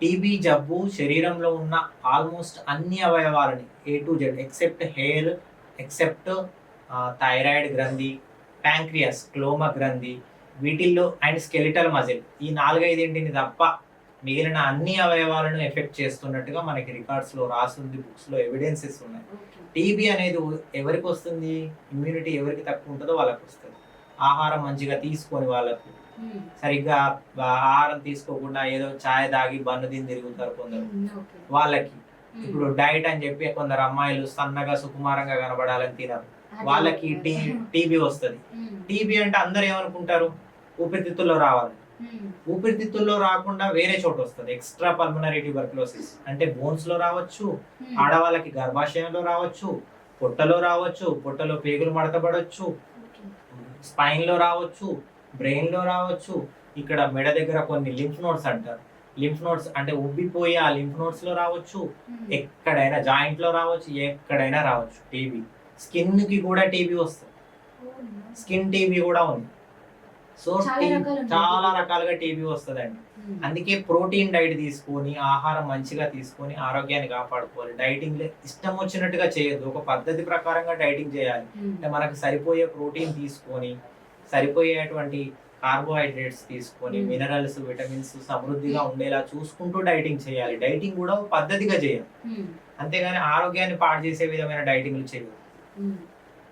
TB జబ్బు శరీరంలో ఉన్న ఆల్మోస్ట్ అన్ని అవయవాలని A to Z except hair, except thyroid గ్రంథి, ప్యాంక్రియాస్, క్లోమ గ్రంథి, వీటిల్లో అండ్ స్కెలిటల్ మజిల్, ఈ 4-5 తప్ప మిగిలిన అన్ని అవయవాలను ఎఫెక్ట్ చేస్తున్నట్టుగా మనకి రికార్డ్స్లో రాస్తుంది, బుక్స్లో ఎవిడెన్సెస్ ఉన్నాయి. టీబీ అనేది ఎవరికి వస్తుంది? ఇమ్యూనిటీ ఎవరికి తక్కువ ఉంటుందో వాళ్ళకి వస్తుంది. ఆహారం మంచిగా తీసుకొని వాళ్ళకు, సరిగ్గా ఆహారం తీసుకోకుండా ఏదో ఛాయ్ తాగి బన్ను తిని తిరుగుతారు కొందరు, వాళ్ళకి. ఇప్పుడు డైట్ అని చెప్పి కొందరు అమ్మాయిలు సన్నగా సుకుమారంగా కనబడాలని తినరు, వాళ్ళకి టీబీ వస్తుంది. టీబీ అంటే అందరు ఏమనుకుంటారు? ఊపిరితిత్తుల్లో రావాలి. ఊపిరితిత్తుల్లో రాకుండా వేరే చోట వస్తుంది. ఎక్స్ట్రా పల్మనరీ ట్యూబర్క్లోసిస్ అంటే బోన్స్ లో రావచ్చు, ఆడవాళ్ళకి గర్భాశయంలో రావచ్చు, పొట్టలో రావచ్చు, పొట్టలో పేగులు మడతపడవచ్చు, స్పైన్ లో రావచ్చు, బ్రెయిన్ లో రావచ్చు, ఇక్కడ మెడ దగ్గర కొన్ని లింఫ్ నోడ్స్ అంటారు, లింఫ్ నోడ్స్ అంటే ఉబ్బిపోయి ఆ లింఫ్ నోడ్స్ లో రావచ్చు, ఎక్కడైనా జాయింట్ లో రావచ్చు, ఎక్కడైనా రావచ్చు టీబీ. స్కిన్ కి కూడా టీబీ వస్తుంది, స్కిన్ టీబీ కూడా ఉంది. సో చాలా రకాలుగా టీబీ వస్తుందండి. అందుకే ప్రోటీన్ డైట్ తీసుకొని, ఆహారం మంచిగా తీసుకొని ఆరోగ్యాన్ని కాపాడుకోవాలి. డైటింగ్ ఇష్టం వచ్చినట్టుగా చేయొద్దు, ఒక పద్ధతి ప్రకారంగా డైటింగ్ చేయాలి. అంటే మనకు సరిపోయే ప్రోటీన్ తీసుకొని, సరిపోయేటువంటి కార్బోహైడ్రేట్స్ తీసుకొని, మినరల్స్, విటమిన్స్ సమృద్ధిగా ఉండేలా చూసుకుంటూ డైటింగ్ చేయాలి. డైటింగ్ కూడా పద్ధతిగా చేయాలి, అంతేగాని ఆరోగ్యాన్ని పాడు చేసే విధమైన డైటింగ్లు చేయాలి.